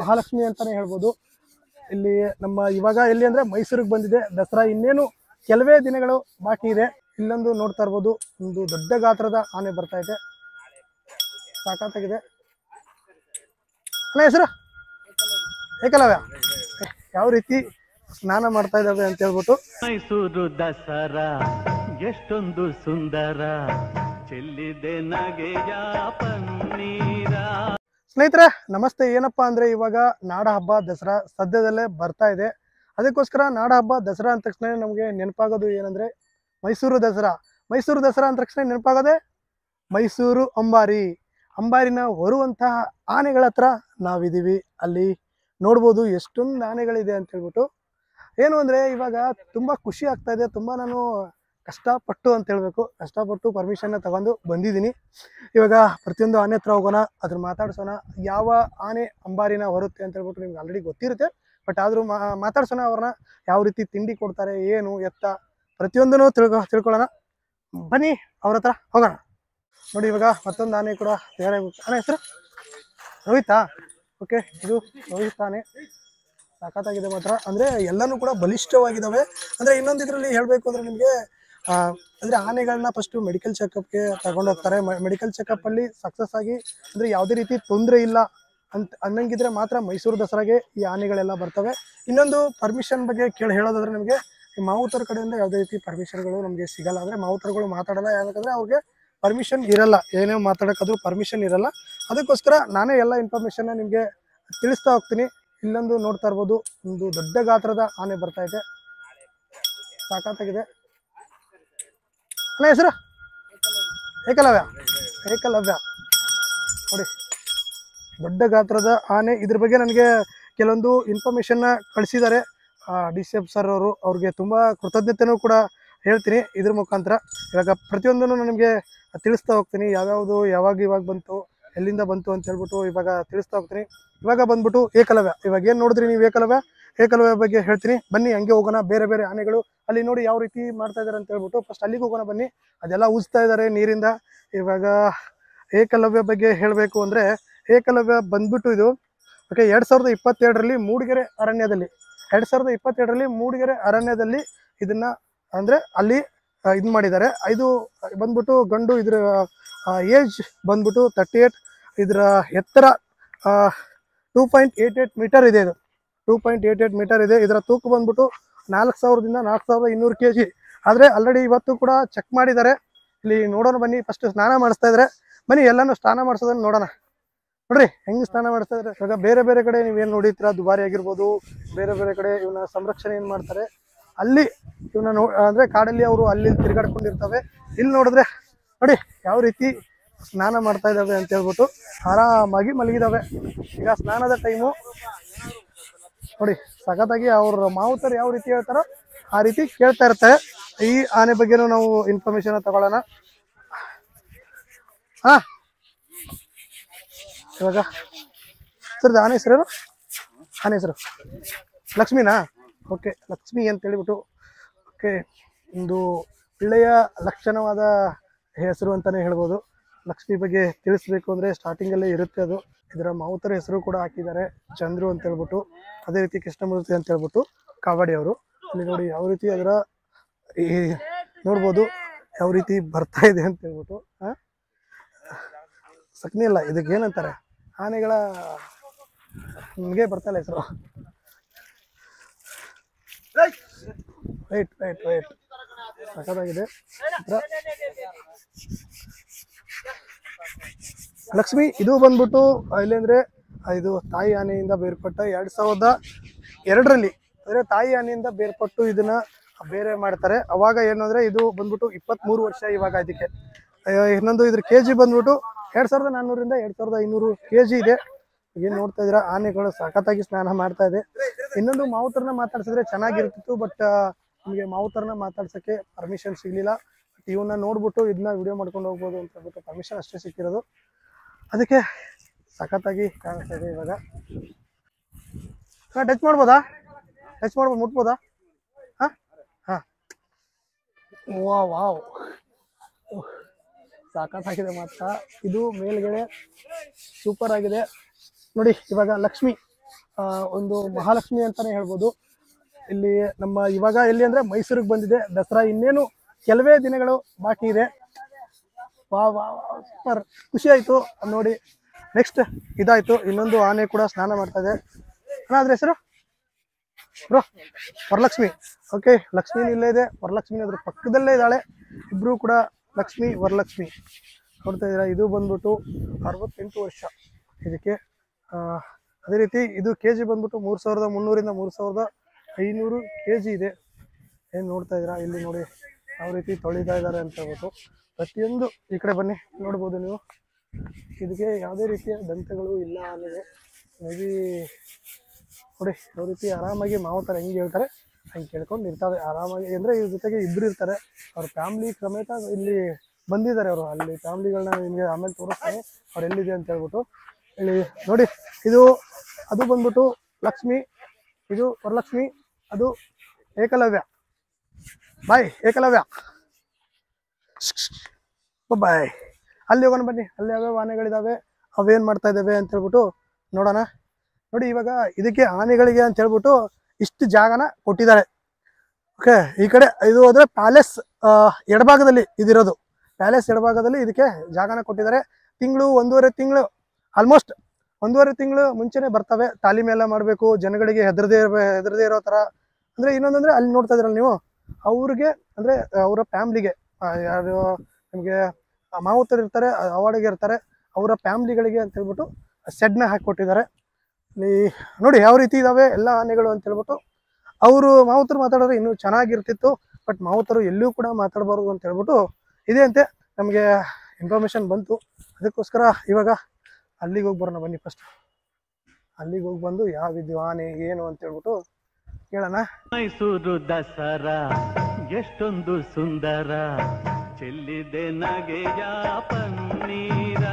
ಮಹಾಲಕ್ಷ್ಮಿ ಅಂತಾನೆ ಹೇಳ್ಬೋದು. ಇಲ್ಲಿ ನಮ್ಮ ಇವಾಗ ಎಲ್ಲಿ ಅಂದ್ರೆ ಮೈಸೂರಿಗೆ ಬಂದಿದೆ ದಸರಾ. ಇನ್ನೇನು ಕೆಲವೇ ದಿನಗಳು ಬಾಕಿ ಇದೆ. ಇಲ್ಲೊಂದು ನೋಡ್ತಾ ಇರ್ಬೋದು, ಒಂದು ದೊಡ್ಡ ಗಾತ್ರದ ಆನೆ ಬರ್ತಾ ಇದೆ, ಸಾಕಾಗಿದೆ. ಅಲ್ಲ ಹೆಸರು ಏಕಲವ್ಯ. ಯಾವ ರೀತಿ ಸ್ನಾನ ಮಾಡ್ತಾ ಇದ್ದಾವೆ ಅಂತ ಹೇಳ್ಬಿಟ್ಟು. ಮೈಸೂರು ದಸರಾ ಎಷ್ಟೊಂದು ಸುಂದರ, ಚೆಲ್ಲಿದೆ ನಗೆಯ ಪನ್ನೀರ. ಸ್ನೇಹಿತರೆ ನಮಸ್ತೆ. ಏನಪ್ಪಾ ಅಂದ್ರೆ ಇವಾಗ ನಾಡ ಹಬ್ಬ ದಸರಾ ಸದ್ಯದಲ್ಲೇ ಬರ್ತಾ ಇದೆ. ಅದಕ್ಕೋಸ್ಕರ ನಾಡ ಹಬ್ಬ ದಸರಾ ಅಂದ ತಕ್ಷಣ ನಮಗೆ ನೆನಪಾಗೋದು ಏನಂದ್ರೆ ಮೈಸೂರು ದಸರಾ. ಮೈಸೂರು ದಸರಾ ಅಂದ ತಕ್ಷಣ ನೆನಪಾಗೋದೆ ಮೈಸೂರು ಅಂಬಾರಿ. ಅಂಬಾರಿನ ಹೊರುವಂತಹ ಆನೆಗಳ ಹತ್ರ ನಾವಿದ್ದೀವಿ. ಅಲ್ಲಿ ನೋಡ್ಬೋದು ಎಷ್ಟೊಂದು ಆನೆಗಳಿದೆ ಅಂತ ಹೇಳ್ಬಿಟ್ಟು. ಏನು ಅಂದ್ರೆ ಇವಾಗ ತುಂಬಾ ಖುಷಿ ಆಗ್ತಾ ಇದೆ. ತುಂಬಾ ನಾನು ಕಷ್ಟಪಟ್ಟು ಅಂತ ಹೇಳ್ಬೇಕು, ಕಷ್ಟಪಟ್ಟು ಪರ್ಮಿಷನ್ನ ತಗೊಂಡು ಬಂದಿದ್ದೀನಿ. ಇವಾಗ ಪ್ರತಿಯೊಂದು ಆನೆ ಹತ್ರ ಹೋಗೋಣ, ಅದ್ರ ಮಾತಾಡ್ಸೋಣ. ಯಾವ ಆನೆ ಅಂಬಾರಿನ ಹೊರುತ್ತೆ ಅಂತ ಹೇಳ್ಬಿಟ್ಟು ನಿಮ್ಗೆ ಆಲ್ರೆಡಿ ಗೊತ್ತಿರುತ್ತೆ, ಬಟ್ ಆದ್ರೂ ಮಾತಾಡ್ಸೋಣ ಅವ್ರನ್ನ. ಯಾವ ರೀತಿ ತಿಂಡಿ ಕೊಡ್ತಾರೆ, ಏನು ಎತ್ತ, ಪ್ರತಿಯೊಂದನ್ನು ತಿಳ್ಕೊಳ್ಳೋಣ. ಬನ್ನಿ ಅವ್ರ ಹತ್ರ ಹೋಗೋಣ. ನೋಡಿ ಇವಾಗ ಮತ್ತೊಂದು ಆನೆ ಕೂಡ ತಯಾರಾಗಿ. ಆನೆ ಹೆಸರು ರೋಹಿತಾ. ಓಕೆ, ಇದು ರೋಹಿತ್ ಆನೆ. ಸಖತ್ತಾಗಿದೆ ಮಾತ್ರ. ಅಂದ್ರೆ ಎಲ್ಲಾನು ಕೂಡ ಬಲಿಷ್ಠವಾಗಿದ್ದಾವೆ. ಅಂದ್ರೆ ಇನ್ನೊಂದು ಇದರಲ್ಲಿ ಹೇಳ್ಬೇಕು ಅಂದ್ರೆ ನಿಮ್ಗೆ ಅಂದ್ರೆ ಆನೆಗಳನ್ನ ಫಸ್ಟ್ ಮೆಡಿಕಲ್ ಚೆಕಪ್ಗೆ ತಗೊಂಡು ಹೋಗ್ತಾರೆ. ಮೆಡಿಕಲ್ ಚೆಕಪ್ ಅಲ್ಲಿ ಸಕ್ಸಸ್ ಆಗಿ ಅಂದ್ರೆ ಯಾವುದೇ ರೀತಿ ತೊಂದರೆ ಇಲ್ಲ ಅಂತ ಅನ್ನಂಗಿದ್ರೆ ಮಾತ್ರ ಮೈಸೂರು ದಸರಾಗೆ ಈ ಆನೆಗಳೆಲ್ಲ ಬರ್ತವೆ. ಇನ್ನೊಂದು ಪರ್ಮಿಷನ್ ಬಗ್ಗೆ ಹೇಳೋದಾದ್ರೆ ನಿಮಗೆ ಈ ಮಾವುತರ ಕಡೆಯಿಂದ ಯಾವುದೇ ರೀತಿ ಪರ್ಮಿಷನ್ಗಳು ನಮಗೆ ಸಿಗಲ್ಲ. ಅಂದ್ರೆ ಮಾವುತರುಗಳು ಮಾತಾಡಲ್ಲ, ಯಾಕಂದ್ರೆ ಅವ್ರಿಗೆ ಪರ್ಮಿಷನ್ ಇರಲ್ಲ. ಏನೇ ಮಾತಾಡೋಕ್ಕಾದ್ರೂ ಪರ್ಮಿಷನ್ ಇರಲ್ಲ. ಅದಕ್ಕೋಸ್ಕರ ನಾನೇ ಎಲ್ಲ ಇನ್ಫಾರ್ಮೇಶನ್ ನಿಮಗೆ ತಿಳಿಸ್ತಾ ಹೋಗ್ತೀನಿ. ಇಲ್ಲೊಂದು ನೋಡ್ತಾ ಇರ್ಬೋದು, ಒಂದು ದೊಡ್ಡ ಗಾತ್ರದ ಆನೆ ಬರ್ತಾ ಇದೆ, ಸಾಕಾಗಿದೆ. ಅಲ್ಲ ಹೆಸರು ಏಕಲವ್ಯ. ಏಕಲವ್ಯ ನೋಡಿ, ದೊಡ್ಡ ಗಾತ್ರದ ಆನೆ. ಇದ್ರ ಬಗ್ಗೆ ನನಗೆ ಕೆಲವೊಂದು ಇನ್ಫಾರ್ಮೇಶನ್ನ ಕಳಿಸಿದ್ದಾರೆ DCF ಸರ್ ಅವರು. ಅವ್ರಿಗೆ ತುಂಬ ಕೃತಜ್ಞತೆನೂ ಕೂಡ ಹೇಳ್ತೀನಿ ಇದ್ರ ಮುಖಾಂತರ. ಇವಾಗ ಪ್ರತಿಯೊಂದನ್ನು ನಿಮಗೆ ತಿಳಿಸ್ತಾ ಹೋಗ್ತೀನಿ, ಯಾವ್ಯಾವುದು ಯಾವಾಗ ಬಂತು, ಎಲ್ಲಿಂದ ಬಂತು ಅಂತ ಹೇಳ್ಬಿಟ್ಟು ಇವಾಗ ತಿಳಿಸ್ತಾ ಹೋಗ್ತೀನಿ. ಇವಾಗ ಬಂದ್ಬಿಟ್ಟು ಏಕಲವ್ಯ. ಇವಾಗ ಏನು ನೋಡಿದ್ರಿ ನೀವು ಏಕಲವ್ಯ ಬಗ್ಗೆ ಹೇಳ್ತೀನಿ. ಬನ್ನಿ ಹಂಗೆ ಹೋಗೋಣ. ಬೇರೆ ಬೇರೆ ಆನೆಗಳು ಅಲ್ಲಿ ನೋಡಿ ಯಾವ ರೀತಿ ಮಾಡ್ತಾ ಇದ್ದಾರೆ ಅಂತ ಹೇಳ್ಬಿಟ್ಟು ಫಸ್ಟ್ ಅಲ್ಲಿಗೆ ಹೋಗೋಣ ಬನ್ನಿ. ಅದೆಲ್ಲ ಉಜ್ತಾ ಇದ್ದಾರೆ ನೀರಿಂದ. ಇವಾಗ ಏಕಲವ್ಯ ಬಗ್ಗೆ ಹೇಳಬೇಕು ಅಂದರೆ ಏಕಲವ್ಯ ಬಂದ್ಬಿಟ್ಟು ಇದು ಓಕೆ 2022ರಲ್ಲಿ ಮೂಡಿಗೆರೆ ಅರಣ್ಯದಲ್ಲಿ 2022ರಲ್ಲಿ ಮೂಡಿಗೆರೆ ಅರಣ್ಯದಲ್ಲಿ ಇದನ್ನ ಅಂದರೆ ಅಲ್ಲಿ ಇದು ಮಾಡಿದ್ದಾರೆ. ಇದು ಬಂದ್ಬಿಟ್ಟು ಗಂಡು. ಇದ್ರ ಏಜ್ ಬಂದ್ಬಿಟ್ಟು 38. ಇದರ ಎತ್ತರ 2.88 ಮೀಟರ್ ಇದೆ. ಇದು 2.88 ಮೀಟರ್ ಇದೆ. ಇದರ ತೂಕ ಬಂದ್ಬಿಟ್ಟು 4000ದಿಂದ 4200 kg. ಆದರೆ ಆಲ್ರೆಡಿ ಇವತ್ತು ಕೂಡ ಚೆಕ್ ಮಾಡಿದ್ದಾರೆ. ಇಲ್ಲಿ ನೋಡೋಣ ಬನ್ನಿ. ಫಸ್ಟ್ ಸ್ನಾನ ಮಾಡಿಸ್ತಾ ಇದ್ದಾರೆ. ಬನ್ನಿ ಎಲ್ಲನೂ ಸ್ನಾನ ಮಾಡಿಸೋದನ್ನು ನೋಡೋಣ. ನೋಡ್ರಿ ಹೆಂಗೆ ಸ್ನಾನ ಮಾಡಿಸ್ತಾ ಇದ್ದಾರೆ. ಇವಾಗ ಬೇರೆ ಬೇರೆ ಕಡೆ ನೀವೇನು ನೋಡಿರ್ತೀರ, ದುಬಾರಿ ಆಗಿರ್ಬೋದು, ಬೇರೆ ಬೇರೆ ಕಡೆ ಇವನ್ನ ಸಂರಕ್ಷಣೆ ಏನು ಮಾಡ್ತಾರೆ, ಅಲ್ಲಿ ಇವನ್ನ ಅಂದರೆ ಕಾಡಲ್ಲಿ ಅವರು ಅಲ್ಲಿ ತಿರುಗಾಡ್ಕೊಂಡಿರ್ತವೆ. ಇಲ್ಲಿ ನೋಡಿದ್ರೆ ನೋಡಿ ಯಾವ ರೀತಿ ಸ್ನಾನ ಮಾಡ್ತಾ ಇದ್ದಾವೆ ಅಂತ ಹೇಳ್ಬಿಟ್ಟು ಆರಾಮಾಗಿ ಮಲಗಿದಾವೆ. ಈಗ ಸ್ನಾನದ ಟೈಮು ನೋಡಿ. ಸಖತ್ತಾಗಿ ಅವ್ರ ಮಾವುತರು ಯಾವ ರೀತಿ ಹೇಳ್ತಾರೋ ಆ ರೀತಿ ಕೇಳ್ತಾ ಇರ್ತಾರೆ. ಈ ಆನೆ ಬಗ್ಗೆನೂ ನಾವು ಇನ್ಫಾರ್ಮೇಶನ್ ತಗೊಳ್ಳೋಣ. ಇವಾಗ ಸರ್ ಆನೆ ಹೆಸರು ಲಕ್ಷ್ಮಿನಾ? ಓಕೆ, ಲಕ್ಷ್ಮಿ ಅಂತ ಹೇಳಿಬಿಟ್ಟು. ಓಕೆ, ಒಂದು ಒಳ್ಳೆಯ ಲಕ್ಷಣವಾದ ಹೆಸರು ಅಂತಾನೆ ಹೇಳ್ಬೋದು. ಲಕ್ಷ್ಮಿ ಬಗ್ಗೆ ತಿಳಿಸ್ಬೇಕು ಅಂದರೆ ಸ್ಟಾರ್ಟಿಂಗಲ್ಲೇ ಇರುತ್ತೆ ಅದು. ಇದರ ಮಾವುತರ ಹೆಸರು ಕೂಡ ಹಾಕಿದ್ದಾರೆ, ಚಂದ್ರು ಅಂತ ಹೇಳ್ಬಿಟ್ಟು. ಅದೇ ರೀತಿ ಕೃಷ್ಣಮೂರ್ತಿ ಅಂತ ಹೇಳ್ಬಿಟ್ಟು ಕಾವಡಿ ಅವರು. ಅಲ್ಲಿ ನೋಡಿ ಯಾವ ರೀತಿ ಅದರ ಈ ನೋಡ್ಬೋದು ಯಾವ ರೀತಿ ಬರ್ತಾ ಇದೆ ಅಂತ ಹೇಳ್ಬಿಟ್ಟು. ಸಕ್ನಿ ಅಲ್ಲ, ಇದಕ್ಕೆ ಏನಂತಾರೆ, ಆನೆಗಳ ನಿಮಗೆ ಬರ್ತಾಯಿಲ್ಲ ಹೆಸರು. ವೈಟ್ ಸಖತ್ತಾಗಿದೆ. ಲಕ್ಷ್ಮಿ ಇದು ಬಂದ್ಬಿಟ್ಟು ಇಲ್ಲಿ ಅಂದ್ರೆ ಇದು ತಾಯಿ ಆನೆಯಿಂದ ಬೇರ್ಪಟ್ಟ 2002ರಲ್ಲಿ ಅಂದ್ರೆ ತಾಯಿ ಆನೆಯಿಂದ ಬೇರ್ಪಟ್ಟು ಇದನ್ನ ಬೇರೆ ಮಾಡ್ತಾರೆ. ಅವಾಗ ಏನು ಅಂದ್ರೆ ಇದು ಬಂದ್ಬಿಟ್ಟು 23 ವರ್ಷ ಇವಾಗ ಇದಕ್ಕೆ. ಇನ್ನೊಂದು ಇದ್ರ KG ಬಂದ್ಬಿಟ್ಟು 2400ರಿಂದ 2500 kg ಇದೆ. ಏನು ನೋಡ್ತಾ ಇದ್ದೀರಾ, ಆನೆಗಳು ಸಖತ್ತಾಗಿ ಸ್ನಾನ ಮಾಡ್ತಾ ಇದೆ. ಇನ್ನೊಂದು ಮಾವುತರನ್ನ ಮಾತಾಡ್ಸಿದ್ರೆ ಚೆನ್ನಾಗಿರ್ತಿತ್ತು, ಬಟ್ ನಿಮಗೆ ಮಾವುತರನ್ನ ಮಾತಾಡ್ಸೋಕ್ಕೆ ಪರ್ಮಿಷನ್ ಸಿಗಲಿಲ್ಲ. ಇವನ್ನ ನೋಡ್ಬಿಟ್ಟು ಇದನ್ನ ವಿಡಿಯೋ ಮಾಡ್ಕೊಂಡು ಹೋಗ್ಬೋದು ಅಂತ ಹೇಳ್ಬಿಟ್ಟು ಪರ್ಮಿಷನ್ ಅಷ್ಟೇ ಸಿಕ್ಕಿರೋದು. ಅದಕ್ಕೆ ಸಖತ್ತಾಗಿ ಕಾಣಿಸ್ತಾ ಇದೆ. ಇವಾಗ ಟಚ್ ಮಾಡ್ಬೋದಾ? ಮುಟ್ಬೋದಾ? ಹಾಂ ವಾವ್ ಸಾಕಾಗಿದೆ ಮಾತ್ರ. ಇದು ಮೇಲ್ಗಡೆ ಸೂಪರ್ ಆಗಿದೆ ನೋಡಿ. ಇವಾಗ ಲಕ್ಷ್ಮಿ ಒಂದು ಮಹಾಲಕ್ಷ್ಮಿ ಅಂತಾನೆ ಹೇಳ್ಬೋದು. ಇಲ್ಲಿ ನಮ್ಮ ಇವಾಗ ಎಲ್ಲಿ ಅಂದ್ರೆ ಮೈಸೂರಿಗೆ ಬಂದಿದೆ ದಸರಾ, ಇನ್ನೇನು ಕೆಲವೇ ದಿನಗಳು ಬಾಕಿ ಇದೆ. ವಾ ವಾ ಸೂಪರ್, ಖುಷಿ ಆಯ್ತು ನೋಡಿ. ನೆಕ್ಸ್ಟ್ ಇದಾಯ್ತು, ಇನ್ನೊಂದು ಆನೆ ಕೂಡ ಸ್ನಾನ ಮಾಡ್ತಾ ಇದೆ. ಅದ್ರ ಹೆಸರು ಬ್ರೋ ವರಲಕ್ಷ್ಮಿ. ಓಕೆ, ಲಕ್ಷ್ಮಿ ಇಲ್ಲೇ ಇದೆ, ವರಲಕ್ಷ್ಮಿ ಅದ್ರ ಪಕ್ಕದಲ್ಲೇ ಇದ್ದಾಳೆ. ಇಬ್ರು ಕೂಡ ಲಕ್ಷ್ಮಿ ವರಲಕ್ಷ್ಮಿ ನೋಡ್ತಾ ಇದ್ದೀರಾ. ಇದು ಬಂದ್ಬಿಟ್ಟು 68 ವರ್ಷ ಇದಕ್ಕೆ. ಅದೇ ರೀತಿ ಇದು ಕೆಜಿ ಬಂದ್ಬಿಟ್ಟು 3300 3500 ಕೆಜಿ ಇದೆ. ಏನು ನೋಡ್ತಾ ಇದ್ದೀರಾ ಇಲ್ಲಿ ನೋಡಿ ಯಾವ ರೀತಿ ತೊಳಿತಾ ಇದ್ದಾರೆ ಅಂತ ಹೇಳ್ಬಿಟ್ಟು. ಪ್ರತಿಯೊಂದು ಈ ಕಡೆ ಬನ್ನಿ ನೋಡ್ಬೋದು ನೀವು. ಇದಕ್ಕೆ ಯಾವುದೇ ರೀತಿಯ ದಂತಗಳು ಇಲ್ಲ ಅನ್ನೋದು. ಮೇ ಬಿ ನೋಡಿ ಯಾವ ರೀತಿ ಆರಾಮಾಗಿ ಮಾವುತಾರೆ ಹೆಂಗೆ ಹೇಳ್ತಾರೆ ಹಂಗೆ ಕೇಳ್ಕೊಂಡು ಇರ್ತಾರೆ ಆರಾಮಾಗಿ. ಅಂದರೆ ಇವ್ರ ಜೊತೆಗೆ ಇಬ್ಬರು ಇರ್ತಾರೆ, ಅವ್ರ ಫ್ಯಾಮ್ಲಿ ಸಮೇತ ಇಲ್ಲಿ ಬಂದಿದ್ದಾರೆ ಅವರು. ಅಲ್ಲಿ ಫ್ಯಾಮ್ಲಿಗಳನ್ನ ನಿಮಗೆ ಆಮೇಲೆ ತೋರಿಸ್ತಾರೆ ಅವ್ರು ಎಲ್ಲಿದೆ ಅಂತ ಹೇಳ್ಬಿಟ್ಟು. ಇಲ್ಲಿ ನೋಡಿ, ಇದು ಅದು ಬಂದ್ಬಿಟ್ಟು ಲಕ್ಷ್ಮಿ, ಇದು ವರಲಕ್ಷ್ಮಿ, ಅದು ಏಕಲವ್ಯ. ಬಾಯ್ ಏಕಲವ್ಯ, ಬಾಯ್. ಅಲ್ಲಿ ಹೋಗೋಣ ಬನ್ನಿ, ಅಲ್ಲಿ ಯಾವ್ಯಾವ ಆನೆಗಳಿದಾವೆ ಅವೇನು ಮಾಡ್ತಾ ಇದ್ದಾವೆ ಅಂತ ಹೇಳ್ಬಿಟ್ಟು ನೋಡೋಣ. ನೋಡಿ ಇವಾಗ ಇದಕ್ಕೆ ಆನೆಗಳಿಗೆ ಅಂತ ಹೇಳ್ಬಿಟ್ಟು ಇಷ್ಟು ಜಾಗನ ಕೊಟ್ಟಿದ್ದಾರೆ. ಓಕೆ, ಈ ಕಡೆ ಇದು ಹೋದ್ರೆ ಪ್ಯಾಲೇಸ್ ಎಡಭಾಗದಲ್ಲಿ ಇದಿರೋದು. ಪ್ಯಾಲೇಸ್ ಎಡಭಾಗದಲ್ಲಿ ಇದಕ್ಕೆ ಜಾಗನ ಕೊಟ್ಟಿದ್ದಾರೆ. ಒಂದೂವರೆ ತಿಂಗಳು ಆಲ್ಮೋಸ್ಟ್ 1.5 ತಿಂಗಳು ಮುಂಚೆನೆ ಬರ್ತವೆ. ತಾಲೀಮ್ ಎಲ್ಲ ಮಾಡಬೇಕು, ಜನಗಳಿಗೆ ಹೆದರದೇ ಇರೋ ಥರ. ಅಂದರೆ ಇನ್ನೊಂದಂದರೆ ಅಲ್ಲಿ ನೋಡ್ತಾ ಇದ್ರಲ್ಲ ನೀವು, ಅವ್ರಿಗೆ ಅಂದರೆ ಅವರ ಫ್ಯಾಮ್ಲಿಗೆ ಯಾರು ನಮಗೆ ಮಾವುತರು ಇರ್ತಾರೆ, ಅವಾರ್ಡಿಗೆ ಇರ್ತಾರೆ, ಅವರ ಫ್ಯಾಮ್ಲಿಗಳಿಗೆ ಅಂತ ಹೇಳ್ಬಿಟ್ಟು ಸೆಡ್ನ ಹಾಕಿಕೊಟ್ಟಿದ್ದಾರೆ. ಇಲ್ಲಿ ನೋಡಿ ಯಾವ ರೀತಿ ಇದ್ದಾವೆ ಎಲ್ಲ ಆನೆಗಳು ಅಂತ ಹೇಳ್ಬಿಟ್ಟು. ಅವರು ಮಾವುತರು ಮಾತಾಡಿದ್ರೆ ಇನ್ನೂ ಚೆನ್ನಾಗಿರ್ತಿತ್ತು, ಬಟ್ ಮಾವುತರು ಎಲ್ಲೂ ಕೂಡ ಮಾತಾಡಬಾರ್ದು ಅಂತ ಹೇಳ್ಬಿಟ್ಟು ಇದೆ ಅಂತೆ. ನಮಗೆ ಇನ್ಫಾರ್ಮೇಶನ್ ಬಂತು, ಅದಕ್ಕೋಸ್ಕರ ಇವಾಗ ಅಲ್ಲಿಗೆ ಹೋಗಿ ಬರೋಣ ಬನ್ನಿ. ಫಸ್ಟ್ ಅಲ್ಲಿಗೆ ಹೋಗಿ ಬಂದು ಯಾವಿದ್ಯು ಆನೆ ಏನು ಅಂತ ಹೇಳ್ಬಿಟ್ಟು ಕೇಳೋಣ. ಮೈಸೂರು ದಸರಾ ಎಷ್ಟೊಂದು ಸುಂದರ, ಚೆಲ್ಲಿದೆ ನಗೆಯ ಪನ್ನೀರ.